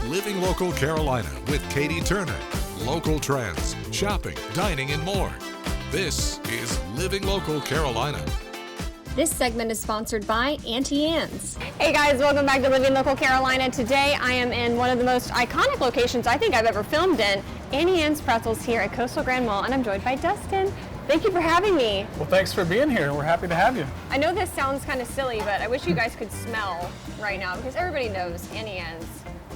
Living Local Carolina with Katie Turner. Local trends, shopping, dining, and more. This is Living Local Carolina. This segment is sponsored by Auntie Anne's. Hey guys, welcome back to Living Local Carolina. Today I am in one of the most iconic locations I think I've ever filmed in, Auntie Anne's Pretzels here at Coastal Grand Mall, and I'm joined by Dustin. Thank you for having me. Well, thanks for being here. We're happy to have you. I know this sounds kind of silly, but I wish you guys could smell right now because everybody knows Auntie Anne's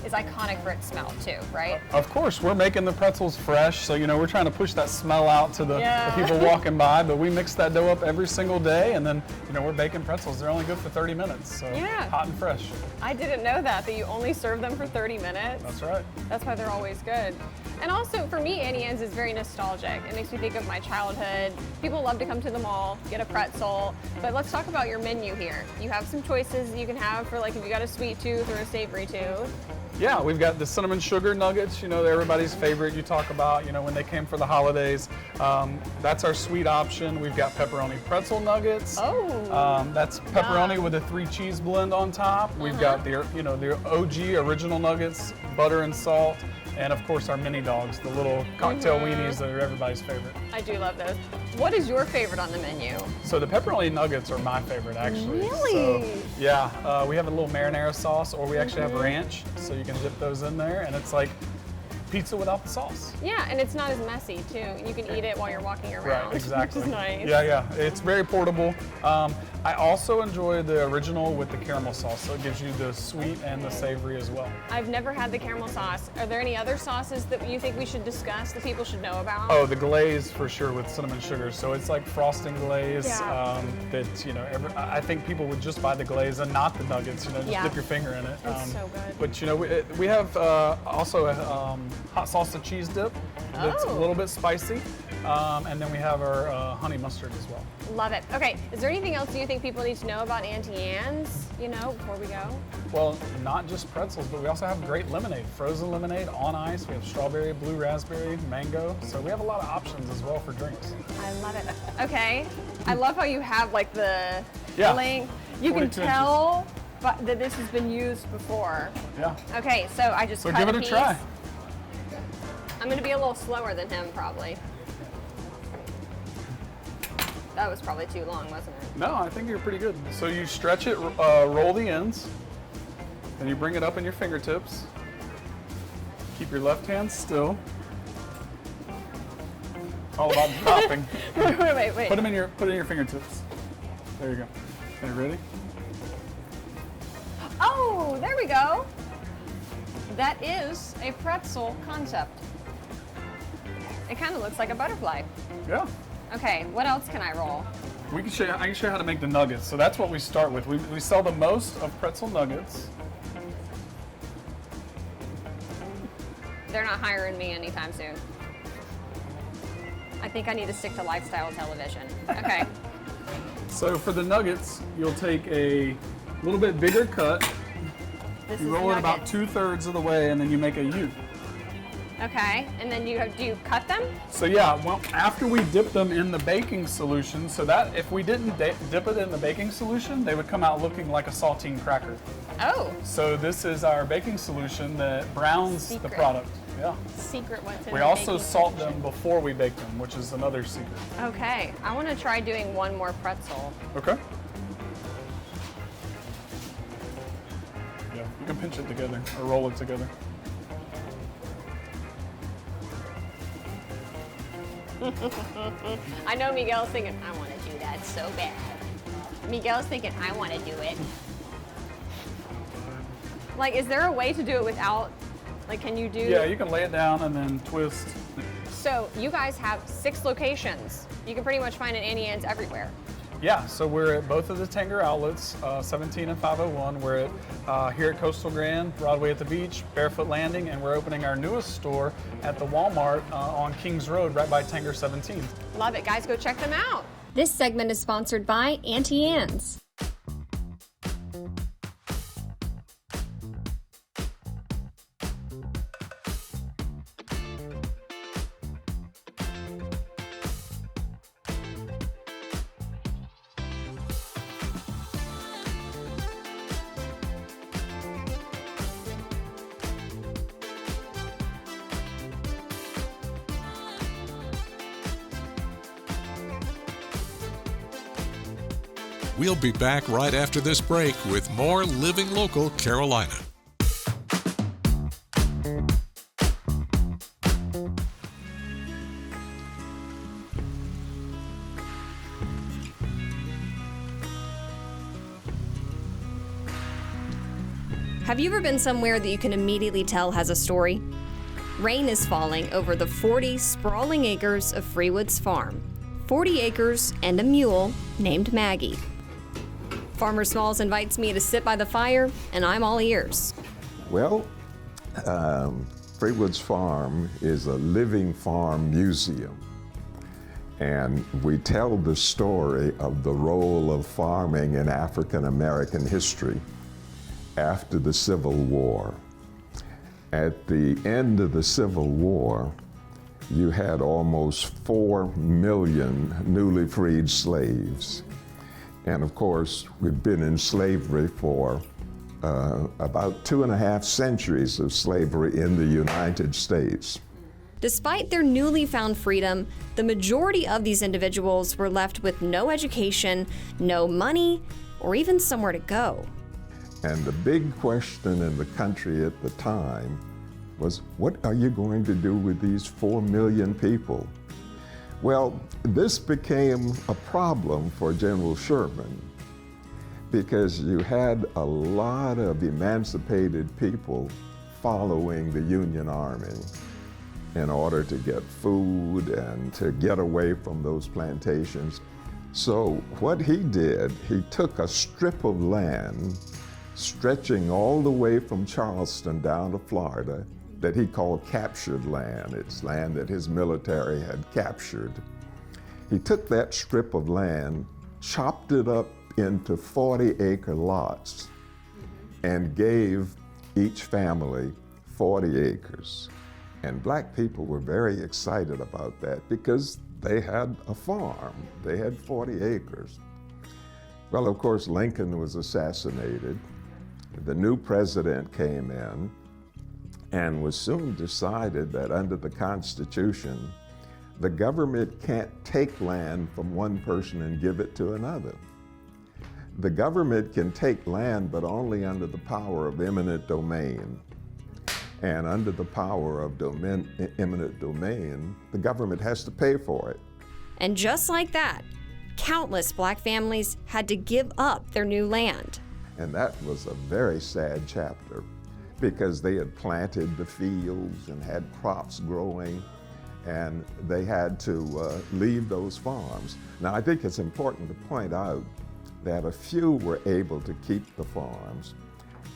is iconic for its smell too, right? Of course, we're making the pretzels fresh, so we're trying to push that smell out to the people walking by, but we mix that dough up every single day, and then we're baking pretzels. They're only good for 30 minutes, so hot and fresh. I didn't know that you only serve them for 30 minutes. That's right. That's why they're always good. And also, for me, Auntie Anne's is very nostalgic. It makes me think of my childhood. People love to come to the mall, get a pretzel. But let's talk about your menu here. You have some choices you can have for if you got a sweet tooth or a savory tooth. Yeah, we've got the cinnamon sugar nuggets, they're everybody's favorite. You talk about, when they came for the holidays. That's our sweet option. We've got pepperoni pretzel nuggets. Oh. That's pepperoni with a 3 cheese blend on top. We've got the OG original nuggets, butter and salt. And of course our mini dogs, the little cocktail weenies that are everybody's favorite. I do love those. What is your favorite on the menu? So the pepperoni nuggets are my favorite actually. Really? So, yeah, we have a little marinara sauce, or we actually have ranch, so you can dip those in there, and it's like pizza without the sauce. Yeah, and it's not as messy too. You can eat it while you're walking around. Right, exactly. Which is nice. Yeah, it's very portable. I also enjoy the original with the caramel sauce, so it gives you the sweet and the savory as well. I've never had the caramel sauce. Are there any other sauces that you think we should discuss that people should know about? Oh, the glaze for sure with cinnamon sugar. So it's like frosting glaze that, I think people would just buy the glaze and not the nuggets, just dip your finger in it. It's so good. But we have also a hot salsa cheese dip that's a little bit spicy. And then we have our honey mustard as well. Love it. Okay, is there anything else you think people need to know about Auntie Anne's, before we go? Well, not just pretzels, but we also have great lemonade, frozen lemonade on ice. We have strawberry, blue raspberry, mango. So we have a lot of options as well for drinks. I love it. Okay, I love how you have the link. You can 42 tell that this has been used before. Yeah. Okay, so I just cut give it a piece. try. I'm gonna be a little slower than him probably. That was probably too long, wasn't it? No, I think you're pretty good. So you stretch it, roll the ends, then you bring it up in your fingertips. Keep your left hand still. It's all about dropping. Wait. Put it in your fingertips. There you go. Okay, ready? Oh, there we go. That is a pretzel concept. It kind of looks like a butterfly. Yeah. Okay, what else can I roll? I can show you how to make the nuggets. So that's what we start with. We sell the most of pretzel nuggets. They're not hiring me anytime soon. I think I need to stick to lifestyle television. Okay. So for the nuggets, you'll take a little bit bigger cut. You roll it about 2/3 of the way, and then you make a U. Okay, and then do you cut them? So yeah, well, after we dip them in the baking solution, so that if we didn't dip it in the baking solution, they would come out looking like a saltine cracker. Oh. So this is our baking solution that browns the product. Yeah. Secret what's in We the also baking salt solution. them before we bake them, which is another secret. Okay, I want to try doing one more pretzel. Okay. Yeah, you can pinch it together or roll it together. I know Miguel's thinking, I want to do that so bad. Miguel's thinking, I want to do it. Is there a way to do it without, can you do? Yeah, you can lay it down and then twist. So you guys have 6 locations. You can pretty much find an Auntie Anne's everywhere. Yeah, so we're at both of the Tanger outlets, 17 and 501. We're at here at Coastal Grand, Broadway at the Beach, Barefoot Landing, and we're opening our newest store at the Walmart on Kings Road, right by Tanger 17. Love it, guys. Go check them out. This segment is sponsored by Auntie Anne's. We'll be back right after this break with more Living Local Carolina. Have you ever been somewhere that you can immediately tell has a story? Rain is falling over the 40 sprawling acres of Freewood's farm. 40 acres and a mule named Maggie. Farmer Smalls invites me to sit by the fire, and I'm all ears. Well, Freewood's Farm is a living farm museum. And we tell the story of the role of farming in African American history after the Civil War. At the end of the Civil War, you had almost 4 million newly freed slaves. And of course, we've been in slavery for about 2.5 centuries of slavery in the United States. Despite their newly found freedom, the majority of these individuals were left with no education, no money, or even somewhere to go. And the big question in the country at the time was, what are you going to do with these 4 million people? Well, this became a problem for General Sherman because you had a lot of emancipated people following the Union Army in order to get food and to get away from those plantations. So what he did, he took a strip of land stretching all the way from Charleston down to Florida that he called captured land. It's land that his military had captured. He took that strip of land, chopped it up into 40-acre lots, and gave each family 40 acres. And black people were very excited about that because they had a farm. They had 40 acres. Well, of course, Lincoln was assassinated. The new president came in and was soon decided that under the Constitution, the government can't take land from one person and give it to another. The government can take land, but only under the power of eminent domain. And under the power of eminent domain, the government has to pay for it. And just like that, countless black families had to give up their new land. And that was a very sad chapter because they had planted the fields and had crops growing, and they had to leave those farms. Now, I think it's important to point out that a few were able to keep the farms,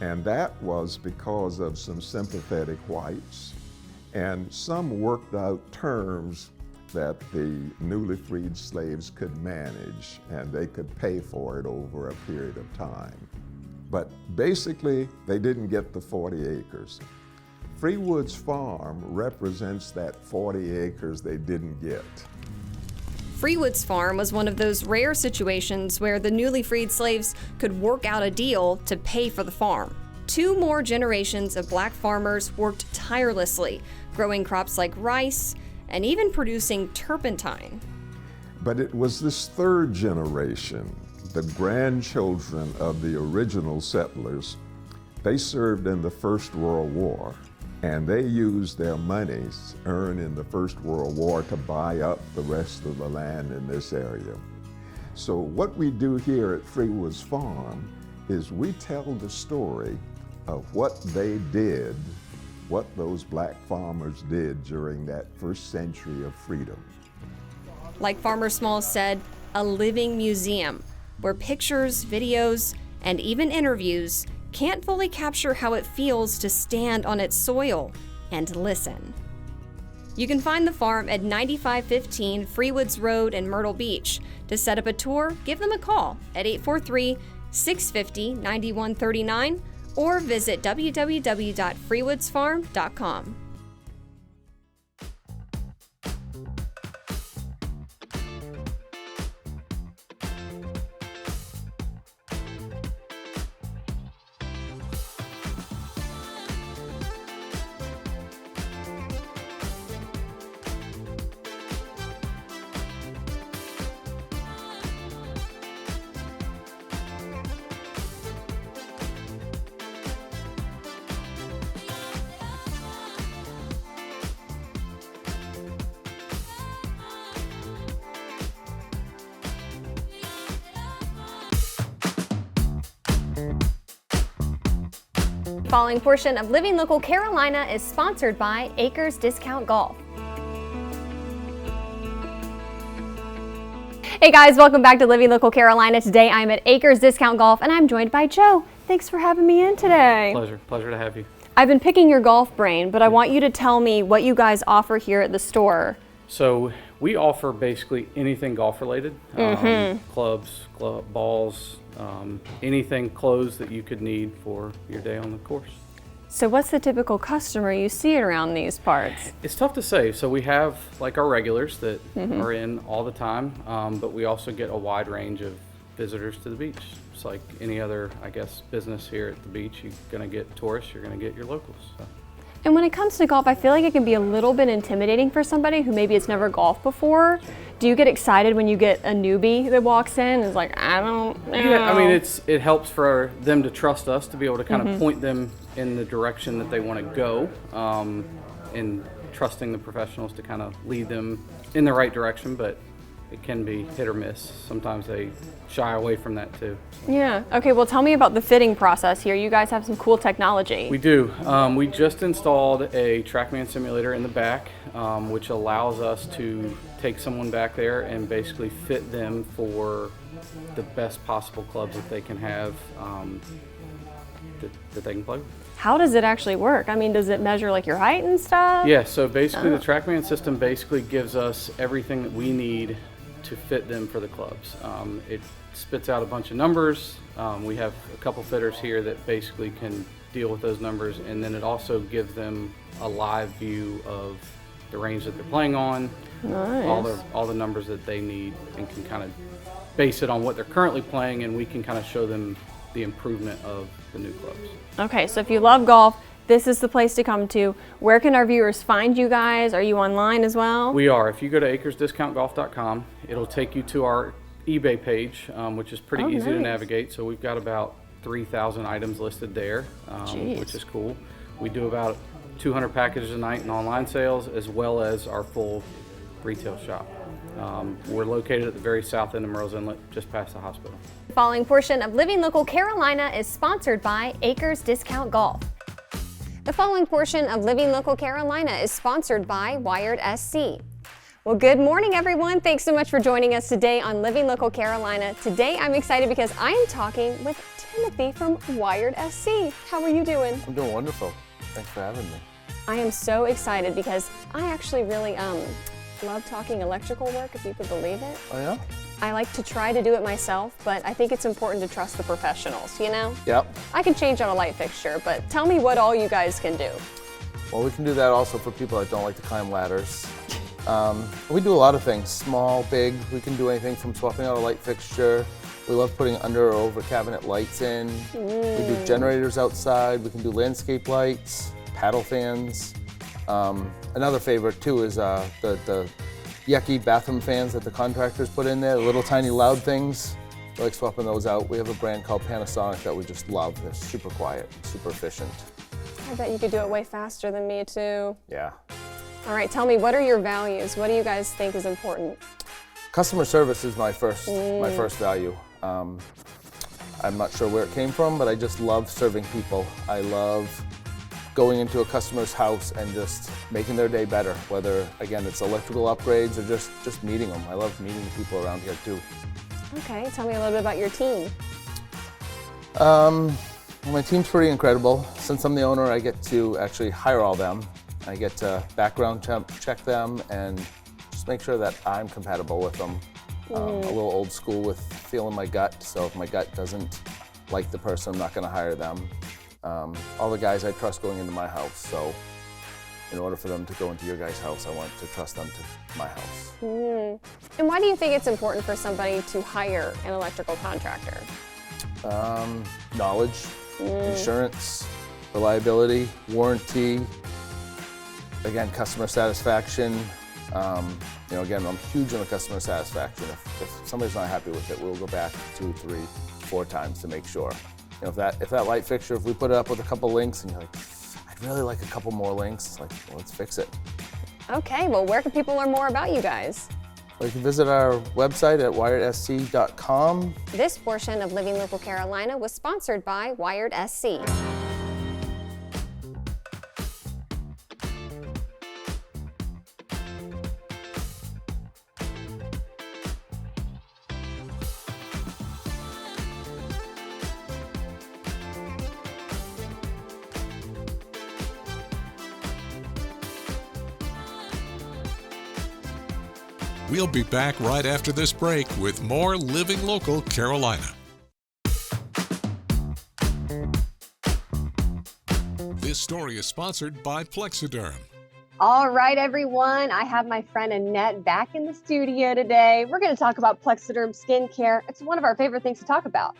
and that was because of some sympathetic whites, and some worked out terms that the newly freed slaves could manage, and they could pay for it over a period of time. But basically, they didn't get the 40 acres. Freewood's Farm represents that 40 acres they didn't get. Freewood's Farm was one of those rare situations where the newly freed slaves could work out a deal to pay for the farm. 2 more generations of black farmers worked tirelessly, growing crops like rice and even producing turpentine. But it was this 3rd generation, the grandchildren of the original settlers. They served in the First World War, and they used their monies earned in the First World War to buy up the rest of the land in this area. So what we do here at Freewood's Farm is we tell the story of what they did, what those black farmers did during that first century of freedom. Like Farmer Smalls said, a living museum where pictures, videos, and even interviews can't fully capture how it feels to stand on its soil and listen. You can find the farm at 9515 Freewoods Road in Myrtle Beach. To set up a tour, give them a call at 843-650-9139 or visit www.freewoodsfarm.com. Following portion of Living Local Carolina is sponsored by Acres Discount Golf. Hey guys, welcome back to Living Local Carolina. Today I'm at Acres Discount Golf and I'm joined by Joe. Thanks for having me in today. Pleasure to have you. I've been picking your golf brain, but I want you to tell me what you guys offer here at the store. So we offer basically anything golf related, clubs, balls, anything clothes that you could need for your day on the course. So what's the typical customer you see around these parts? It's tough to say. So we have like our regulars that are in all the time, but we also get a wide range of visitors to the beach. It's like any other, I guess, business here at the beach. You're gonna get tourists, you're gonna get your locals. So. And when it comes to golf, I feel like it can be a little bit intimidating for somebody who maybe has never golfed before. Do you get excited when you get a newbie that walks in and is like, I don't know? Yeah, I mean, it helps for them to trust us to be able to kind of point them in the direction that they want to go, and trusting the professionals to kind of lead them in the right direction, but it can be hit or miss. Sometimes they shy away from that too. Yeah. Okay, well tell me about the fitting process here. You guys have some cool technology. We do. We just installed a TrackMan simulator in the back, which allows us to take someone back there and basically fit them for the best possible clubs that they can have, that they can play with. How does it actually work? I mean, does it measure like your height and stuff? Yeah, so basically the TrackMan system basically gives us everything that we need to fit them for the clubs. It spits out a bunch of numbers. We have a couple fitters here that basically can deal with those numbers, and then it also gives them a live view of the range that they're playing on, Nice. all the numbers that they need, and can kind of base it on what they're currently playing, and we can kind of show them the improvement of the new clubs. Okay, so if you love golf, this is the place to come to. Where can our viewers find you guys? Are you online as well? We are. If you go to acresdiscountgolf.com, it'll take you to our eBay page, which is pretty easy to nice. navigate. So we've got about 3,000 items listed there, Jeez. which is cool. We do about 200 packages a night in online sales, as well as our full retail shop. We're located at the very south end of Murrells Inlet, just past the hospital. The following portion of Living Local Carolina is sponsored by Acres Discount Golf. The following portion of Living Local Carolina is sponsored by Wired SC. Well, good morning, everyone. Thanks so much for joining us today on Living Local Carolina. Today, I'm excited because I am talking with Timothy from Wired SC. How are you doing? I'm doing wonderful. Thanks for having me. I am so excited because I actually really love talking electrical work, if you could believe it. Oh yeah? I like to try to do it myself, but I think it's important to trust the professionals, you know? Yep. I can change out a light fixture, but tell me what all you guys can do. Well, we can do that also for people that don't like to climb ladders. We do a lot of things, small, big. We can do anything from swapping out a light fixture. We love putting under or over cabinet lights in. We do generators outside. We can do landscape lights, paddle fans. Another favorite too is the yucky bathroom fans that the contractors put in there, the little tiny loud things. We like swapping those out. We have a brand called Panasonic that we just love. They're super quiet, super efficient. I bet you could do it way faster than me too. Yeah. All right, tell me, what are your values? What do you guys think is important? Customer service is my first value. I'm not sure where it came from, but I just love serving people. I love going into a customer's house and just making their day better, whether, again, it's electrical upgrades or just meeting them. I love meeting the people around here too. Okay, tell me a little bit about your team. Well, my team's pretty incredible. Since I'm the owner, I get to actually hire all them. I get to background check them and just make sure that I'm compatible with them. A little old school with feeling my gut, so if my gut doesn't like the person, I'm not going to hire them. All the guys I trust going into my house, so in order for them to go into your guys' house, I want to trust them to my house. And why do you think it's important for somebody to hire an electrical contractor? Knowledge, insurance, reliability, warranty, again, customer satisfaction. Again, I'm huge on the customer satisfaction. If somebody's not happy with it, we'll go back 2, 3, 4 times to make sure. If that light fixture, if we put it up with a couple links and you're like, I'd really like a couple more links, it's like, well, let's fix it. Okay, well, where can people learn more about you guys? Well, you can visit our website at wiredsc.com. This portion of Living Local Carolina was sponsored by Wired SC. We'll be back right after this break with more Living Local Carolina. This story is sponsored by Plexiderm. All right, everyone. I have my friend Annette back in the studio today. We're going to talk about Plexiderm skincare. It's one of our favorite things to talk about.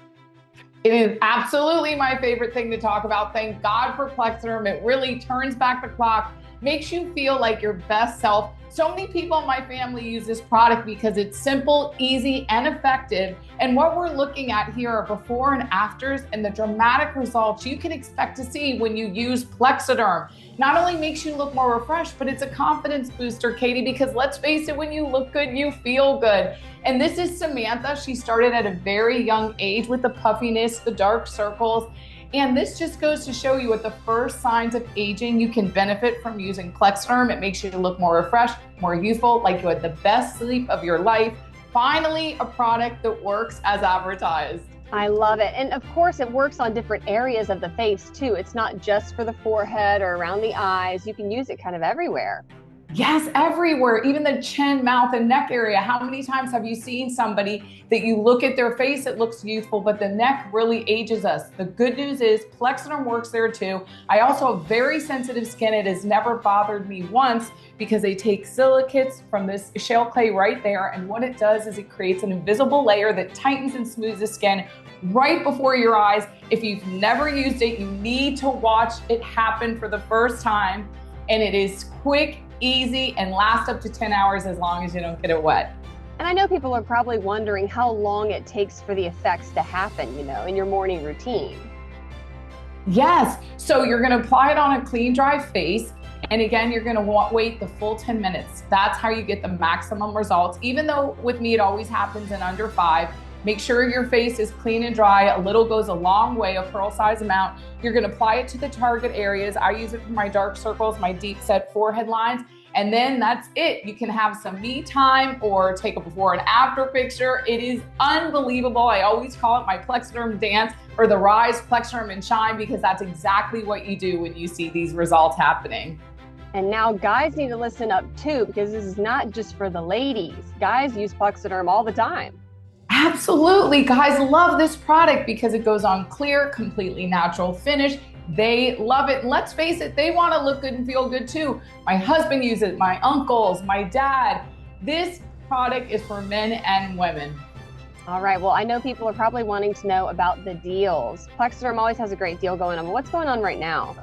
It is absolutely my favorite thing to talk about. Thank God for Plexiderm. It really turns back the clock, makes you feel like your best self. So many people in my family use this product because it's simple, easy, and effective. And what we're looking at here are before and afters and the dramatic results you can expect to see when you use Plexiderm. Not only makes you look more refreshed, but it's a confidence booster, Katie, because let's face it, when you look good, you feel good. And this is Samantha. She started at a very young age with the puffiness, the dark circles. And this just goes to show you at the first signs of aging, you can benefit from using Plexiderm. It makes you look more refreshed, more youthful, like you had the best sleep of your life. Finally, a product that works as advertised. I love it. And of course, it works on different areas of the face too. It's not just for the forehead or around the eyes. You can use it kind of everywhere. Yes, everywhere, even the chin, mouth, and neck area. How many times have you seen somebody that you look at their face, it looks youthful, but the neck really ages us? The good news is Plexiderm works there too. I also have very sensitive skin. It has never bothered me once because they take silicates from this shale clay right there. And what it does is it creates an invisible layer that tightens and smooths the skin right before your eyes. If you've never used it, you need to watch it happen for the first time. And it is quick, easy, and lasts up to 10 hours as long as you don't get it wet. And I know people are probably wondering how long it takes for the effects to happen, in your morning routine. Yes, so you're gonna apply it on a clean, dry face. And again, you're gonna wait the full 10 minutes. That's how you get the maximum results. Even though with me, it always happens in under 5. Make sure your face is clean and dry. A little goes a long way, a pearl size amount. You're gonna apply it to the target areas. I use it for my dark circles, my deep set forehead lines, and then that's it. You can have some me time or take a before and after picture. It is unbelievable. I always call it my Plexiderm dance or the rise, Plexiderm and shine, because that's exactly what you do when you see these results happening. And now guys need to listen up too, because this is not just for the ladies. Guys use Plexiderm all the time. Absolutely. Guys love this product because it goes on clear, completely natural finish. They love it. And let's face it, they want to look good and feel good too. My husband uses it, my uncles, my dad. This product is for men and women. All right. Well, I know people are probably wanting to know about the deals. Plexiderm always has a great deal going on. What's going on right now?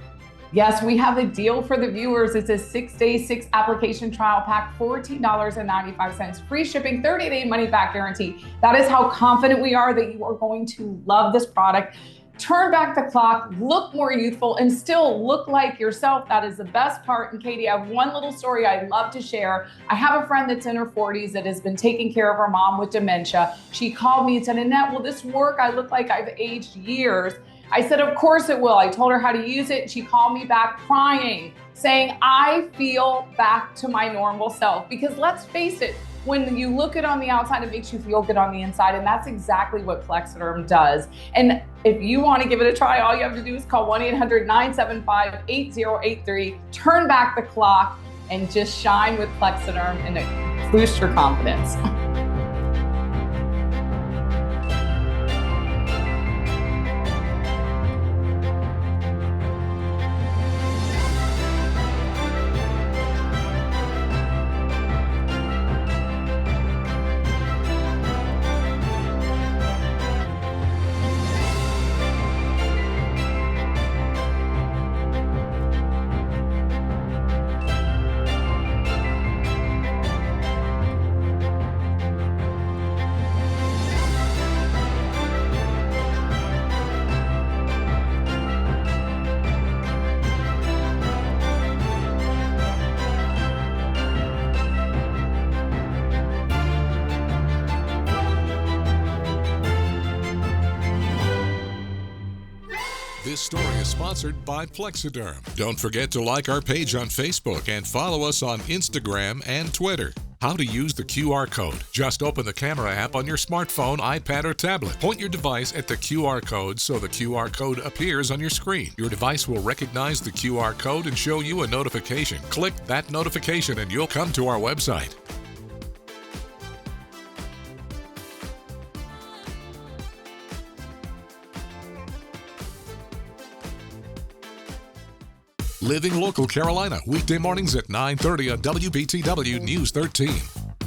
Yes, we have a deal for the viewers. It's a 6-day, 6-application trial pack, $14.95, free shipping, 30-day money-back guarantee. That is how confident we are that you are going to love this product. Turn back the clock, look more youthful, and still look like yourself. That is the best part. And Katie, I have one little story I'd love to share. I have a friend that's in her 40s that has been taking care of her mom with dementia. She called me and said, Annette, will this work? I look like I've aged years. I said, of course it will. I told her how to use it. She called me back crying, saying, I feel back to my normal self. Because let's face it, when you look it on the outside, it makes you feel good on the inside. And that's exactly what Plexiderm does. And if you want to give it a try, all you have to do is call 1-800-975-8083, turn back the clock, and just shine with Plexiderm and boost your confidence. This story is sponsored by Plexiderm. Don't forget to like our page on Facebook and follow us on Instagram and Twitter. How to use the QR code. Just open the camera app on your smartphone, iPad, or tablet. Point your device at the QR code so the QR code appears on your screen. Your device will recognize the QR code and show you a notification. Click that notification and you'll come to our website. Living Local Carolina, weekday mornings at 9:30 on WBTW News 13.